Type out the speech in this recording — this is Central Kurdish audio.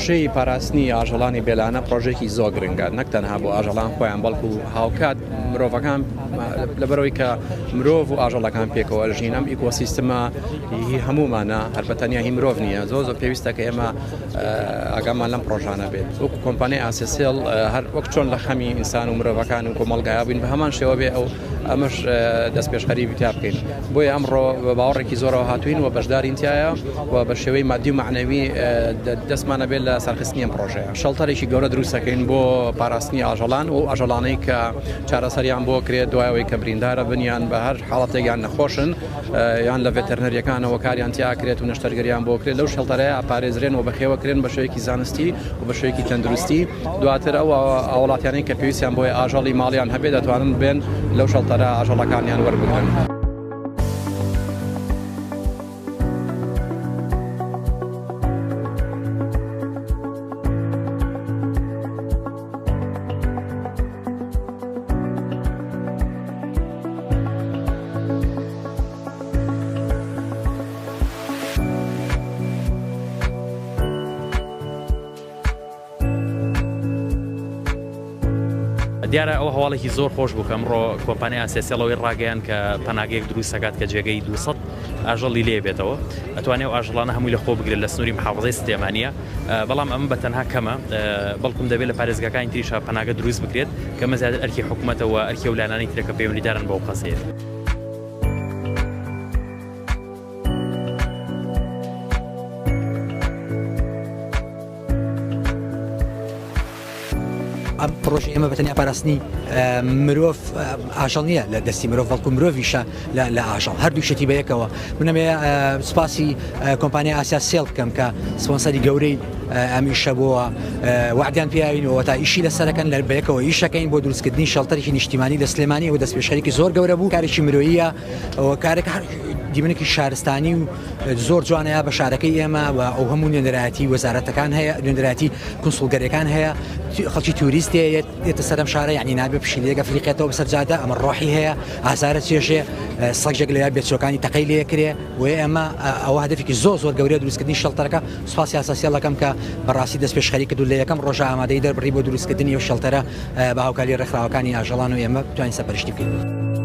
پرۆژەی پاراستنی ئاژەڵانی بێلانە پرۆژێکی زۆر گرنگە نەک تەنها بۆ ئاژەڵان خۆیان بەڵکو هاوکات مرۆڤەکان لەبەرەوەی کە مرۆڤ و ئاژەڵەکان پێکەوە ژین ئەم ئیکۆسیستەمە هی هەمومانە هەربەتەنیا هی مرۆڤ نییە زۆر پێویستە کە ئێمە ئاگامان لەم پرۆژانە بێت وەکو کۆمپانیای ئاسسیل هەر وەک چۆن لە خەمی ئینسان و مرۆڤەکان و کۆمەڵگایە بووین بە هەمان شێوە بێ ئەو ئەمەش دەست پێشخەری بتا بکەین بۆیە ئەمڕۆ باوەڕێکی زۆرەوە هاتوین و بەشدارین تایە و بە شێوەی مادی و معنەوی دەستمانە بێت لە سەرخستنی ئەم پرۆژەیە شەڵتەرێکی گەورە دروستەکەین بۆ پاراستنی ئاژەڵان و ئاژەڵانەی کە چارەسەریان بۆ کرێت دوایەوەی کە بریندارە بنیان بە هەر حاڵەتێکیان نەخۆشن یان لە ڤێتەرنەریەکانەوە کاریان تیاکرێت و نەشتەرگەریان بۆ کرێت لەو شەڵتەرەیە ئاپارێزرێن و بەخێوەکرێن بە شێوەیەکی زانستی و بە شێوەیەکی تەندروستی دواتر ئەو وڵاتیانەی کە پێویستیان بۆی ئاژەڵی ماڵیان هەبێ دەتوانن بێن لەو شەڵتەرە ئاژەڵەکانیان وەربگرن. دیارە ئەو هەواڵێکی زۆر خۆش بوو کە ئەمڕۆ کۆمپانیای ئاسسیلەوەی ڕاگەیان کە پەناگەیەک دروست دەکات کە جێگەی 200 ئاژەڵی لێ بێتەوە ئەتوانێت و ئاژەڵانە هەمووی لە خۆ بگرێت لە سنووری محافظەی سلێمانیە بەڵام ئەمە بە تەنها کەمە بەڵکم دەبێت لە پارێزگاکانی تریشە پەناگە دروست بکرێت کە مەزیاد ئەرکی حکوومەتەوە ئەرکی وڵانانی ترەکە پەیوەندیدارن بەو قەسەیە. ئەم پرۆژە ئێمە بەتەنیا پاراستنی مرۆڤ ئاژەڵ نییە لە دەستی مرۆڤ بەڵکو مرۆڤیشە لە ئاژەڵ هەردوو شتی بەیەکەوە منەمێ سوپاسی کۆمپانیای ئاسسیل بکەم کە سپۆنسەری گەورەی ئەمیشە بۆ وعدیان پێیاوینەوە تا ئیشی لەسەرەکەن لە بەیەکەوە ئیشەکەین بۆ دروستکردنی شەڵتەرێکی نیشتیمانی لە سلێمانی و دەست پێشخەرێکی زۆر گەورە بوو کارێکی مرۆییە کارێک دیمنێکی شارستانی و زۆر جوانەیە بە شارەکەی ئێمە و ئەو هەموو نوێنەرایەتی وەزارەتەکان هەیە نوێنەرایەتی کونسڵگەریەکان هەیە خەڵکی توریستی ئێتە سەرم شارە یعنی نابێ پشیلێگە فلیقێتەوە بەسەر جادە ئەمە ڕۆحی هەیە ئازارە چێژێ سەگێک لە بێچۆکانی تەقەی لێکرێ و ئێمە ئەوە هەدفێکی زۆر گەورەیە دروستکردنی شەڵتەرەکە سوپاسی ئاسسیلەکەم کە بەڕاستی دەست پێشخەری کردو لە یەکەم ڕۆژە ئامادەی دەربڕی بۆ دروستکردنی و شەڵتەرە بە هاوکاری ڕێکخراوەکانی ئاژەڵان و ئێمە بتوانین سەپەرشتی بکەین.